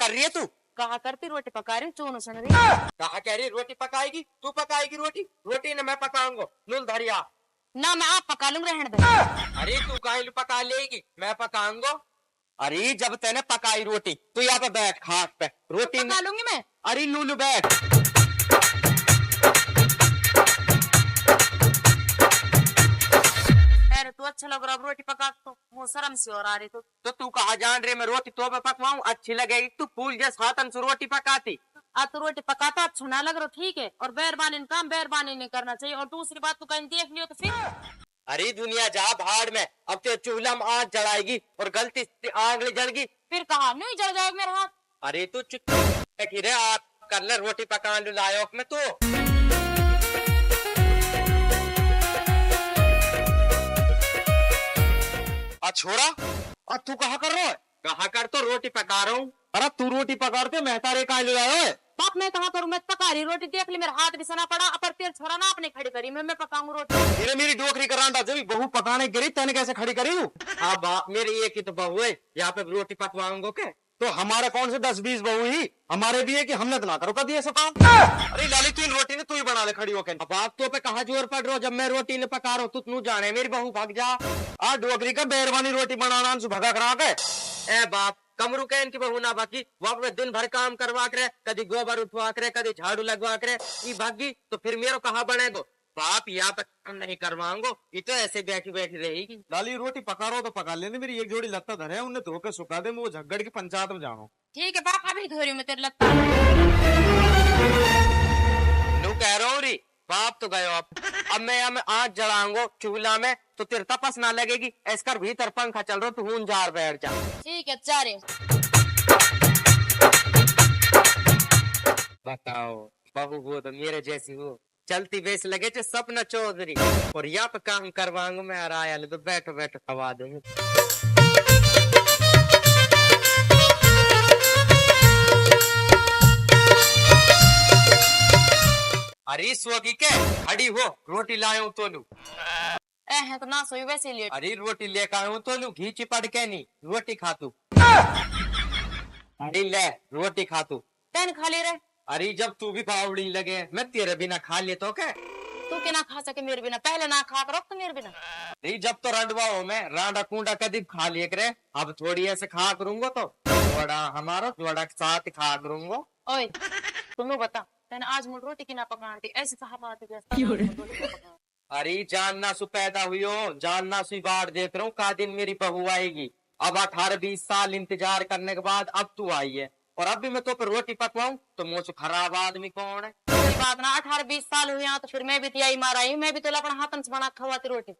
कर रही है तू? कहा करती रोटी पका रही चूनो सुन रही। कहा कह रही रोटी पकाएगी? तू पकाएगी रोटी? रोटी न मैं पकाऊंगा। नूल धरिया ना मैं आप पका लूंगी, रहने दे। अरे तू कहीं पका लेगी, मैं पकाऊंगा। अरे जब तैने पकाई रोटी तो यहाँ पे बैठ खाट पे रोटी पका लूंगी मैं। अरे लूलू बैठ। अरे तू अच्छा लग रहा रोटी पका तो मुँह शर्म सी और आ रही तो तू कहा जान रही मैं रोटी तो पे पकवाऊं अच्छी लगेगी? तू फूल जैसे हाथन से रोटी पकाती। आज तो रोटी पकाता अच्छा ना लग रहा, ठीक है, और बैरबानी काम बैरबानी नहीं करना चाहिए। और दूसरी बात तू कहीं देख लियो तो फिर अरे दुनिया जा भाड़ में, अब तो चूल्हा में आग जलाएगी और गलती से आग ले जल गई फिर कहा नहीं जल जाएगा मेरा हाथ। अरे तू चुप बैठी रे, आप कर ले रोटी पका लू लायक में तो। छोरा तू कहा कर रहा है? कहा कर तो रोटी पका रहा हूँ। अरे तू रोटी पका रहे मैं तारे कहा ले रहा है? बाप मैं कहा करूँ, मैं पका रही रोटी, देख ली मेरा हाथ भी सना पड़ा। अपर तेल छोड़ा ना आपने खड़ी करी, मैं पकाऊंगी रोटी। तेरे मेरी डोकरी करांडा जब बहू पकाने गिरी तेने कैसे खड़ी करी हूँ? हाँ बाप मेरी एक ही तो बहू है, यहाँ पे रोटी पकवाऊंगा क्या? तो हमारे कौन से 10-20 बहू ही हमारे भी है कि हमने तो ना करो कभी ऐसा काम। अरे लाली तू रोटी ने तू ही बना ले खड़ी होकर। अब आप तो पे कहा जोर पड़ रहा हो, जब मैं रोटी ने पका रहा हूँ तू जाने मेरी बहू भाग जा। डोकरी का बेरवानी रोटी बनाना भगा करा के ए बाप कमरू के इनकी बहू ना बाकी वहां में दिन भर काम करवा करे, कभी गोबर उठवा करे, कभी झाड़ू लगवा करे, ये भागी तो फिर मेरे कहा बनेगो? बाप यहाँ पे काम नहीं करवाऊंगो, ये तो ऐसे बैठी बैठी रहेगी। लाली रोटी पका रहा हो तो पका लेने, मेरी एक जोड़ी लत्ता धरे उन्हें धो के सुखा दे, मैं वो झगड़ की पंचायत में जाऊँ। ठीक है बाप अभी धो रही हूँ मैं तेरे लगता नू कह रहा हूँ री बाप तो गयो अब मैं आग जलाऊंगो चूल्हा में तो तेरे तपस ना लगेगी। ऐसकर भीतर पंखा चल रहा तू हूं जार बैठ जा। ठीक है जा रही हूँ। बताओ बहू हो तो मेरे जैसी हो, चलती बेस लगे थे सपना चौधरी और यहाँ पे काम करवाऊंगा मैं आया तो बैठो बैठो खवा दूंगी। अरे सोगी के खड़ी हो रोटी लाऊं तो लू है तो ना सोई वैसे लिए। अरे रोटी लेकर आऊं तो लू घी चिपड़ के नहीं रोटी खा तू। अरे ले रोटी खा तू। तेन खा ले रहे। अरे जब तू भी बावड़ी लगे मैं तेरे बिना खा ले तो क्या? तू के ना खा सके मेरे बिना, पहले ना खा करो तो मेरे बिना। नहीं जब तो रंडवा हो मैं रांडा कूंडा कभी खा लिया करे, अब थोड़ी ऐसे खा करूंगा तो थोड़ा हमारा थोड़ा साथ खा करूंगा। ओए तुम्हें बता तेने आज मुझे रोटी की ना पकाती ऐसे कहा बात। अरे जानना सु पैदा हुई हो, जानना सु बाढ़ देख रहा हूँ का दिन मेरी बहू आएगी। अब 18-20 साल इंतजार करने के बाद अब तू आई है और अब भी मैं तो पर रोटी पकवाऊं तो मुझसे खराब आदमी कौन है? कोई बात ना 18-20 साल हुए यहाँ तो फिर मैं भी तो यही मारा हूँ, मैं भी तो अपना हाथन से बना खवाती रोटी।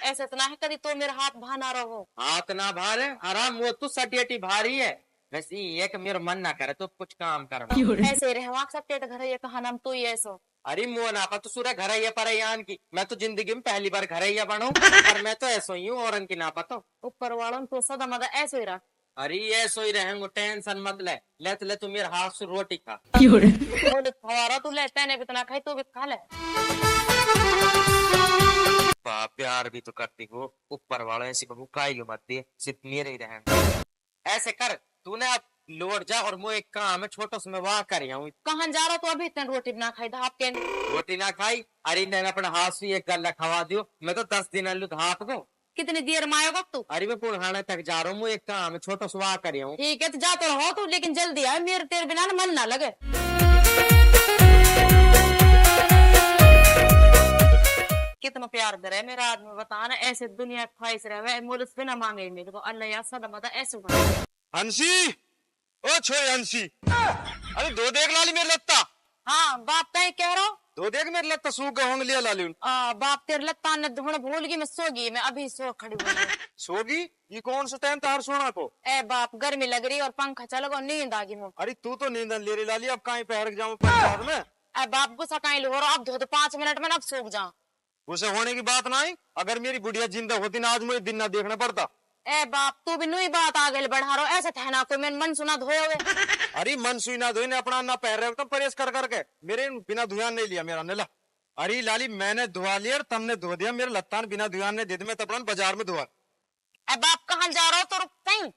ऐसे तो ना है कभी तो मेरा हाथ भाना रहो। हाथ ना भारे आराम वो तू सटियटी भारी है वैसे ये कि मेरा मन ना करे तो कुछ काम करवा। ऐसे रहे सकते घर ये कहा नाम तू ही ऐसो। अरे मोह ना तो सूर्य घर पर यान की मैं तो जिंदगी में पहली बार घर बनू पर मैं तो ऐसा ही हूँ और की ना पता ऊपर वालों तो सदा मदा ऐसे ही रहा। अरे ऐसा ही रहेंगे टेंशन मत ले तू मेरे हाथ से रोटी खा। तू लेते भी तो ना खाई तू भी खा ले। प्यार भी तो करती हो ऊपर वालों ऐसी बहू काई मत दे सिर्फ मेरे ही रहेंगे। ऐसे कर तूने अब लौट जा और मुझे एक काम है छोटा सा मैं वहाँ कर कहाँ जा रहा तो अभी इतने रोटी ना खाई धाप के रोटी ना खाई। अरे मैंने अपने हाथ से एक गला खवा दियो मैं तो 10 दिन अलू धाप को। कितनी देर में आएगा तू? अरे मैं पुराने तक जा रहा हूँ एक काम है छोटा सा वहाँ कर। ठीक है तो जा तो रहो तू लेकिन जल्दी आए मेरे तेरे बिना ना मन ना लगे। कितना प्यार दे रहा है मेरा आदमी बताना ऐसे दुनिया ख्वाहिश रहे मुल्क बिना मांगे मेरे को अल्लाह या सदा मता ऐसे। हंसी ओ छोरे हंसी अरे दो देख लाली मेरे लत्ता। हाँ बाप कहीं कह रहा हूँ दो देख मेरे लत्ता सूख गए होंगे लिया लाली। बाप तेरे लत्ता ने ढूंढ भूल गई मैं सो गई मैं अभी सो खड़ी हुई। सोगी ये कौन सा टाइम तार सोना को? ए बाप गर्मी लग रही और पंखा चल गो नींद आ गई मुझे। अरे तू तो नींद ले रही लाली अब कहीं पैर जाऊँ पंचायत में। ए बाप गुस्सा कहीं लो अब धो 5 मिनट में अब सूख जाऊँ। उसे होने की बात ना आई, अगर मेरी बुढ़िया जिंदा होती ना आज मुझे दिन ना देखना पड़ता। ए बाप तू भी नई बात आगे बढ़ा रहा ऐसा ठहना कोई मैं मन सुना धोए हुए। अरे मन सुई ना धोई ने अपना ना पैर रहे तो परहेज कर करके मेरे बिना धुआं नहीं लिया मेरा नेला। अरे लाली मैंने धुआ लिया और तुमने धो दिया मेरे लत्तान बिना धुआं ने दे दी मैं तो अपना बाजार में धुआ। ए बाप कहाँ जा रहा हो तो रुक कहीं।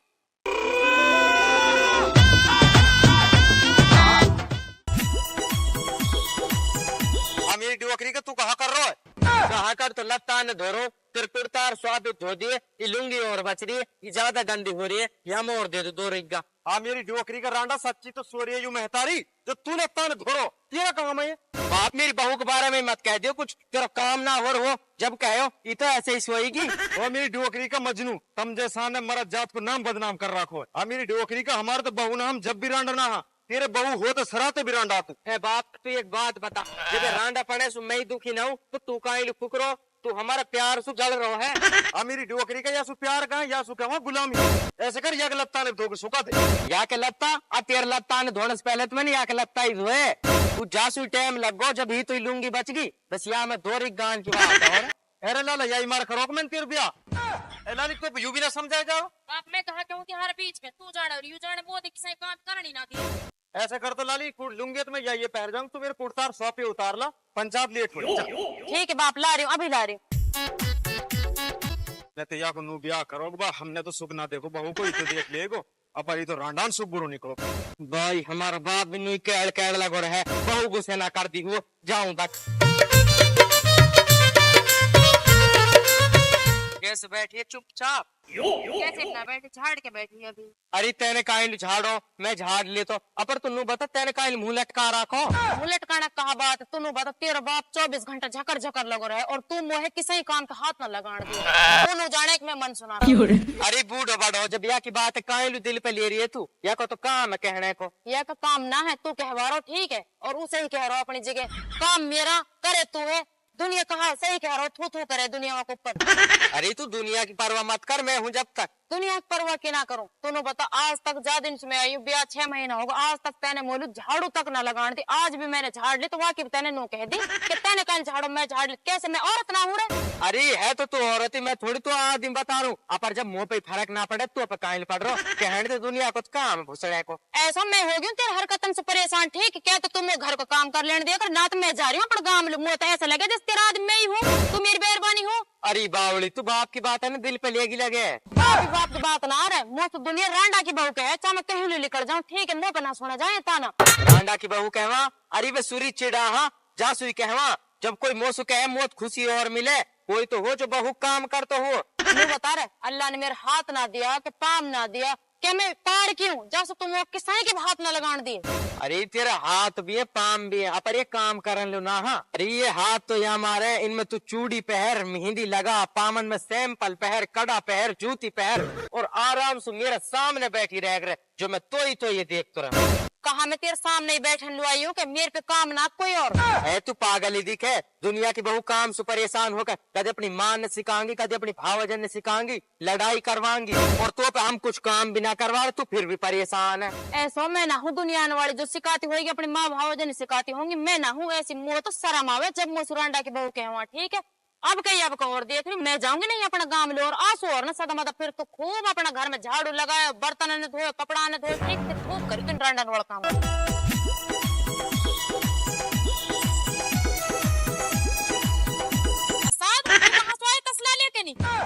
मेरी डोकरी का तू कहा कर रहा है? कहा कर तो लत्ता ने धो रो, तेरे कुर्ता और स्वाद धो दिए, ये लुंगी और बच रही है, ये ज्यादा गंदी हो रही है, या मोर दे दो 2 रिग्गा। हाँ मेरी डोकरी का रांडा सच्ची तो सो रही है यू मेहतारी, जो तू लत्ता ने धो रो तेरा काम है ये। बाप मेरी बहू के बारे में मत कह दियो कुछ, तेरा काम ना हो जब कहो ये तो ऐसे ही सोएगी। वो मेरी डोकरी का मजनू, तम जैसा ने मरद जात को नाम बदनाम कर रखो है। हाँ मेरी डोकरी का हमारे तो बहू नाम जब भी रांडा ना, तेरे बहू हो तो सराते भी रांडा तू। है बाप तू एक बात बता, जब रांडा पड़े सो मैं ही दुखी ना हूँ तो तू कहीं फुकरो, तू हमारा प्यार सु जल रहा है। हाँ मेरी डोकरी का या सु प्यार का या सु क्या गुलामी, ऐसे कर या के लत्ता ने धो के सुखा दे। या के लत्ता अब तेरे लत्ता ने धोने से पहले तो मैंने या के लत्ता ही धोए, तू जासू टाइम लगो जब ही तो लूंगी बच गई, बस या मैं 2 रिग्गान की बात है। अरे लाला यही मार करो मैं तेरे ब्याह लाली को यू भी ना समझाया जाओ। बाप मैं कहा क्यों कि हर बीच में तू जाने और यू जाने वो देख से काम करनी ना की। ऐसे कर तो लाली लूंगी तो मैं ये पहन जाऊंग, तू मेरे कुर्ता और सौ पे उतार ला, पंचायत लेट हो जा। ठीक है बाप ला रही हूँ, अभी ला रही हूँ। मैं तो या को नू ब्याह करो बा, हमने तो सुख ना देखो बहू को ही तो देख लेगो, अब ये तो रांडान सुख बुरो निकलो। भाई हमारा बाप भी नहीं कैड़ लगो रहा है, बहू गुस्से ना कर दी वो जाऊं तक। कैसे बैठी चुपचाप, कैसे इतना बैठी झाड़ के बैठी अभी। अरे तेने काइल झाड़ो मैं झाड़ ले तो अपर तुन्नू बता तेने काइल मुंह लटका रखो। बुलेट का कहा बात तुनु बता, तेरा बाप 24 घंटा झकर झकर लगो रहे और तू मोहे किसी काम का हाथ न लगाण दे। दोनों जाने कि मैं मन सुना रहा। अरे बूढ़ो बड़ो जब या की बात है काइल दिल पे ले रही है तू, या को तो काम है कहने को, यह का काम ना है तू कहवा रहा ठीक है, और उसे ही कह रहा अपनी जगह काम मेरा करे तू है, दुनिया कहा सही कह रहा थू थू करे दुनिया के ऊपर। अरे तू दुनिया की परवाह मत कर, मैं हूँ जब तक। दुनिया की परवाह की ना करूं, तूने बता आज तक ज्यादा दिन से मैं आई हूँ, ब्याह 6 महीना होगा, आज तक तेने मोलू झाड़ू तक ना लगान दी, आज भी मैंने झाड़ ली तो वाकई तेने नो कह दी कि तेने कहीं झाड़ू मैं झाड़ ली, कैसे मैं औरत ना हूँ रे। अरे है तो तू औरत ही, मैं थोड़ी तो आदमी बता रहा हूँ, पर जब मुंह पे फर्क ना पड़े तो पे काइल पड़ रहा कहने तो दुनिया को काम भुसड़े को। ऐसा मैं हो गई तेरे हरकतन से परेशान, ठीक है क्या तो तुम घर को काम कर लेने दिया कर, ना तो मैं जा रही हूँ अपने गाँव में, मुँह तो ऐसा लगे जैसे तेरा आदमी मैं ही हूँ, तू मेरी मेहरबानी हो। अरे बावली तू बाप की बात है ना दिल पे लेगी लगे, बाप की बात ना आ रहा है, मुँह तो दुनिया रांडा की बहू के है, चाहे मैं कहीं निकल जाऊँ ठीक है, मुँह पे ना सुना जाए ताना। रांडा की बहू कहवा, अरे वे सुरी चिड़ा हाँ जा सुई कहवा, जब कोई मोसु कहे मौत खुशी और मिले, कोई तो हो जो बहू काम कर तो हो। तू बता रहे अल्लाह ने मेरे हाथ ना दिया कि पाम ना दिया, क्या मैं पार क्यों जैसे तुम किसाई के हाथ ना लगान दिए। अरे तेरा हाथ भी है पाम भी है, अपर ये काम करन लो ना। हाँ अरे ये हाथ तो यहाँ हमारे, इनमें तू चूड़ी पहर मेहंदी लगा, पामन में सैंपल पहर, कड़ा पहर, जूती पहर और आराम से मेरे सामने बैठी रह गए, जो मैं तो ये देख तो रहा। कहा मैं तेरे सामने ही बैठन लुआई हूँ कि मेरे पे काम ना कोई और है, तू पागल ही दिखे। दुनिया की बहू काम से परेशान होकर कदे अपनी माँ ने सिखाएंगी, कदे अपनी भावजन ने सिखाएंगी, लड़ाई करवाएंगी, और तो पे हम कुछ काम भी ना करवा रहे, तू फिर भी परेशान है। ऐसा मैं ना हूँ दुनिया वाली जो सिखाती होगी अपनी माँ भावजन सिखाती होंगी, मैं ना हूँ ऐसी। मुँह तो शर्म आवे जब मुँह सुरांडा की बहू के वहाँ, ठीक है अब कहीं अब और देख रही मैं जाऊंगी नहीं अपना गाँव में और आंसू और ना सदा मतलब, फिर तो खूब अपना घर में झाड़ू लगाया, बर्तन ने धोए, कपड़ा ने धोए, ठीक है खूब करी तुम रांडा वाला काम।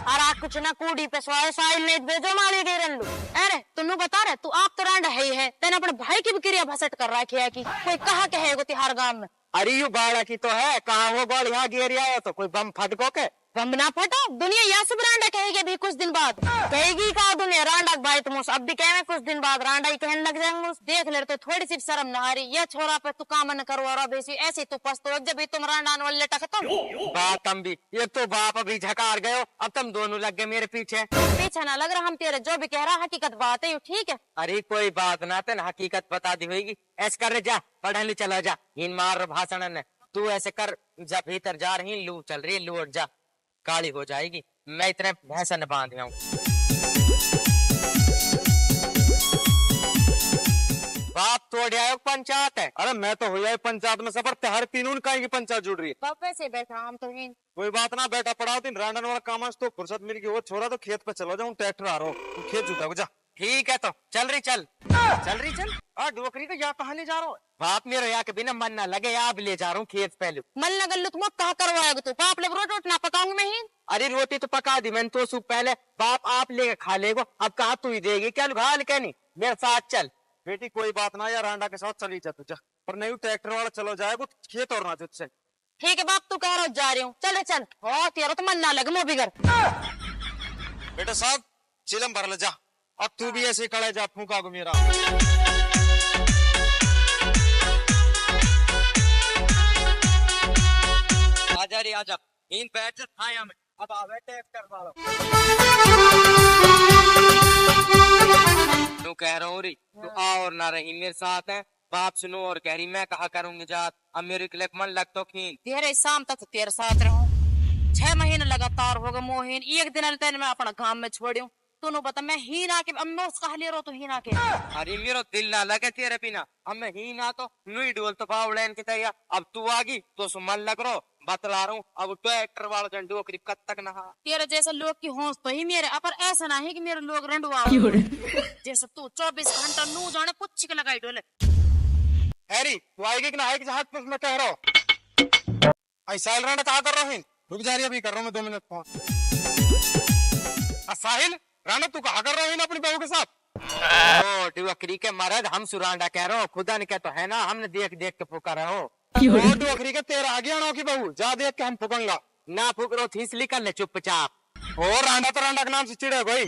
अरे कुछ ना कूड़ी पे साइल नहीं भेजो माली दे रन लू। अरे तुन्नू बता रहे तू आप तो रांडा है ही है, तेने अपने भाई की भी क्रिया भसट कर रखी है कि कोई कहा के है तिहार गांव में। अरे यू बाड़ा की तो है, कहाँ वो बाढ़ यहाँ गिर आया तो कोई बम फटको के बम ना फटा, दुनिया यहाँ से रांडा कहेगी अभी कुछ दिन बाद, कहेगी कहा दुनिया रांडा भाई तुम अब भी कहे कुछ दिन बाद रांडा ही कहने लग जाएंगे। देख ले तो थोड़ी सी शर्म ना आ रही, ये छोरा पे तू काम न करवा रहा बेसी ऐसे तू पस्तो जब भी तुम रांडा वाले टकतो बात हम भी, ये तो बाप अभी झकार गए, अब तुम दोनों लग गए मेरे पीछे ना लग रहा, हम तेरे जो भी कह रहा हकीकत बात है ठीक है। अरे कोई बात ना तेन हकीकत बता दी होगी, ऐसे कर जा पढ़ने चला जा, इन मार भाषण ने तू ऐसे कर जा, भीतर जा रही लू चल रही, लूट जा काली हो जाएगी, मैं इतने भैंसा न बांध हूँ। बाप तोड़ आयो पंचायत है। अरे मैं तो हो जाए पंचायत में सफर त्योहार तीनों का की पंचायत जुड़ रही है। बाप वैसे बैठा हम तो ही कोई बात ना बेटा, पढ़ाओ दिन रांडन वाला काम तो फुर्सत मिल गई, वो छोरा तो खेत पे चलो जाऊँ, ट्रैक्टर आ रहा हूँ खेत जुटा जा। ठीक है तो चल रही चल चल डोकरी का यहाँ कहा ले जा रहा हूँ। बाप मेरे यहाँ के बिना मन ना लगे, आप ले जा रहा हूँ खेत पहले। मन लगल लू तुम कहा करवाएगा तू बाप लोग रोटी ना पकाऊंगी मैं ही। अरे रोटी तो पका दी मैंने तो सूप पहले, बाप आप लेके खा लेगो, अब कहा तू ही देगी क्या घाल के नहीं, मेरे साथ चल। बेटी कोई बात ना यार, रांडा के साथ चली जा तुझा, पर नहीं ट्रैक्टर वाला चलो जाएगा खेत और ना तुझसे। ठीक है बाप, तू कह रहा हो जा रही हूँ, चल रे चल। हो तेरा तो मन ना लगे मो बिगर। बेटा साहब चिलम भर ले जा, अब तू भी ऐसे खड़ा है, जा फूका को मेरा। आजा रे आजा, इन बैठ जा थाया में, अब आवे ट्रैक्टर वाला। तू कह रहा हूँ रे, तू आ और ना रही मेरे साथ है, बाप सुनो और कह रही मैं कहा करूंगी जात, अब मेरे के लिए मन लग तो खीन। तेरे शाम तक तो तेरे साथ रहूं, 6 महीने लगातार हो गए मोहिन, एक दिन तेने मैं अपना गांव में छोड़ू। तू बता मैं ही ना के अब मैं उसका ले रहा, तू ही ना के। अरे मेरा दिल ना लगे तेरे बिना, अब मैं ही ना तो नुई डोल तो बावड़ैन की तैयार, अब तू आ गई तो सुमन लग रो, बतला रहा हूँ अब ट्रैक्टर वाला जन डोकरी कब तक नहा। तेरे जैसे लोग की होश तो ही मेरे, पर ऐसा नहीं कि मेरे लोग रंडुआ जैसे तू 24 घंटा नू जाने पुच्छ के लगाई डोले। हैरी तू आएगी कि ना आएगी, जहाज पर मैं कह रहा हूँ। साहिल राणा कहा कर रहा हूँ, रुक जा रही अभी कर रहा हूँ मैं 2 मिनट फोन। साहिल राणा तू कहा कर रहा हूँ अपनी बहू के साथ? ओ डुअकरी के मर्द, हम सुरांडा कह रहा हूँ, खुदा ने कह तो है ना, हमने देख देख के फुका रहे हो। डुअकरी के तेरा आ गया की बहू, जा देख के हम फुकंगा ना, फुक रो थी इसलिए कर ले चुपचाप। ओ रांडा तो रांडा के नाम से चिड़े भाई,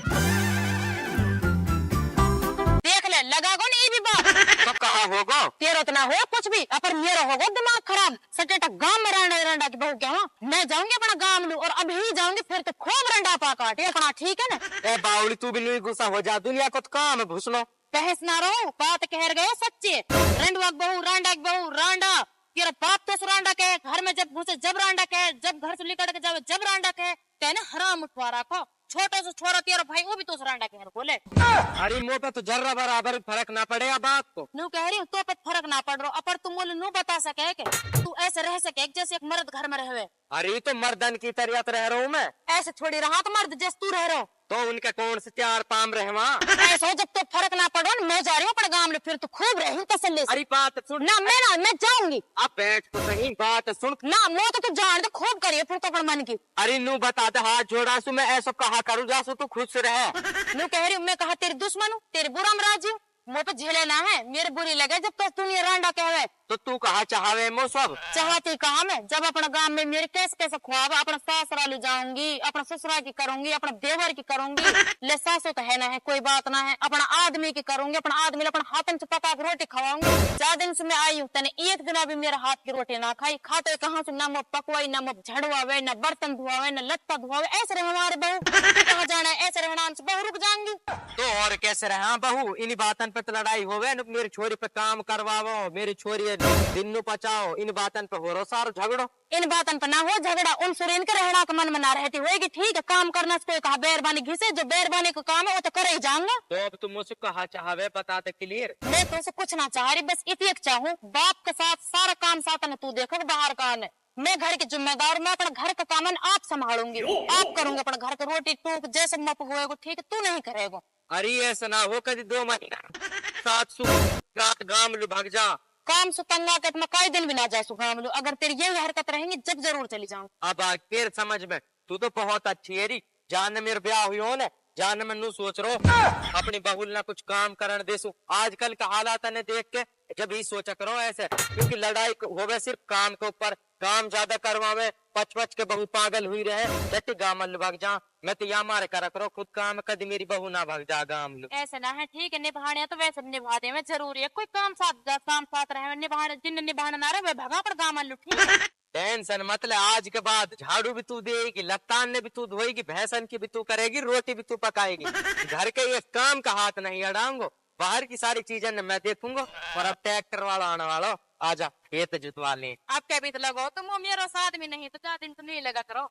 देख ले लगा गो नहीं भी बात। तो कहा होगा तेरा तो ना हो कुछ भी, पर मेरा होगा दिमाग खराब। सटेटा गांव में रंडा रंडा की बहू क्या हुआ, मैं जाऊंगी अपना गांव लू और अभी जाऊंगी, फिर तो खूब रंडा पा काटे अपना, ठीक है ना। ए बावली तू भी नहीं गुस्सा हो जा, दुनिया को तो काम है भूसलो। बहस ना रहो, बात कह गए सच्चे। रंडवा की बहू रांडा की बहू रांडा, तेरा बाप तो रांडा के घर में जब घुसे जब रांडा के, जब घर से निकल के जावे जब रांडा के, तेने हराम उठवा रखो। छोटे से छोरा तेरा भाई वो भी तो रांडा के घर बोले। अरे मुँह पे तो जर्रा बराबर फर्क ना पड़ेगा बात को। नू कह रही हूँ तो पे फर्क ना पड़ रहा, अपर तुम बोले नू बता सके के तू ऐसे रह सके जैसे एक मर्द घर में रहे। अरे तो मर्दन की तरह रह रहा हूँ मैं, ऐसे थोड़ी रहा तो मर्द जैसे तू रह रहा हो। तो उनका कौन से 4 पाम रहे वहाँ। ऐसा हो जब तो फर्क ना पड़ो ना, मैं जा रही हूँ अपने गांव में, फिर तो खूब रही तसल्ली से। अरे बात सुन ना मैं जाऊंगी। अब बैठ तो सही, बात सुन ना मैं तो तू जान दे, खूब करिए फिर तो अपने मन की। अरे नू बता दे, हाथ जोड़ा सु मैं ऐसा कहा करूँ जासु तू खुश रहे। नू कह रही हूँ मैं कहा तेरी दुश्मन हूँ, तेरे बुरा राजी हूँ, मुझे पे झेले ना है, मेरे बुरी लगे जब तक दुनिया रांडा कहवे। तो तू कहा चाहवे मो सब चाहती कहा मैं, जब अपना गांव में मेरे कैसे कैसे ख्वाब, अपना ससुराल जाऊंगी, अपना ससुराल की करूंगी, अपना देवर की करूंगी, ले सासू तो है ना है कोई बात ना है, अपना आदमी की करूंगी, अपना आदमी अपना हाथन से पका के रोटी खवाऊंगी। 4 दिन से मैं आई हूँ, तने एक दिन अभी मेरा हाथ की रोटी ना खाई, खाते कहाँ से ना मुँह पकवाई, ना मुँह झड़वावे, ना बर्तन धुआवे, ना लत्ता धुआवे, ऐसे रहे हमारे बहू। कहाँ जाना है ऐसे रहना, हमसे बहू रुक जाएंगी। तो और कैसे रहे बहू, इन बातन पे तो लड़ाई होवे, मेरी छोरी पे काम करवाओ, मेरी छोरी दिन पचाओ, इन बातन पे हो रो सारो झगड़ो। इन बातन पे ना हो झगड़ा, उन सुरेन के रहना का मन में ना रहती होगी, ठीक है काम करना से कोई कहा बेरबानी घिसे, जो बेरबानी को काम है वो तो करे ही जाऊंगा। तो अब तुम मुझसे कहा चाहवे बता दे क्लियर। मैं तो उसे कुछ ना चाह रही, बस इतनी चाहूँ बाप के साथ सारा काम साथ तू देखो बाहर का है, मैं घर की जिम्मेदार, मैं अपना घर का काम आप संभालूंगी, आप करूंगी अपना घर का रोटी टूक जैसे मप होएगा, ठीक है तू नहीं करेगा। अरे ऐसा ना हो कभी 2 महीना 7 रात गांव लू भाग जा, काम सुतंगा के मैं कई दिन भी ना जा सुखा, अगर तेरी यही हरकत रहेंगी जब जरूर चली जाऊँ। अब आ फिर समझ में, तू तो बहुत अच्छी है री, जान मेरे ब्याह हुई हो ना, जान मैं नू सोच रो अपनी बहुल ना कुछ काम करने देसू, आजकल का हालात ने देख के जब ही सोचा करो ऐसे, क्योंकि लड़ाई होवे सिर्फ काम के ऊपर, काम ज्यादा करवावे, पच के बहू पागल हुई रहे, जट्टी गाँव में भाग जा, मैं तो यहाँ मारे करा करो खुद काम, कभी मेरी बहू ना भाग जा गाँव। ऐसे ना है ठीक है, निभाने तो वैसे निभाते हैं जरूरी है, कोई काम साथ रहे निभाने, जिन निभाना ना रहे वह भगा पर गाँव में ठीक है। टेंशन मतलब आज के बाद झाड़ू भी तू देगी, लत्तान ने भी तू धोएगी, भैंसन की भी तू करेगी, रोटी भी तू पकाएगी, घर के ये काम का हाथ नहीं अड़ाऊंगा, बाहर की सारी चीजें मैं देखूंगा। और अब ट्रैक्टर वाला आने वाला, आजा खेत जुतवा ले। आप क्या भी तो लगो, तुम मेरा साथ में नहीं तो 4 दिन तो नहीं लगा करो।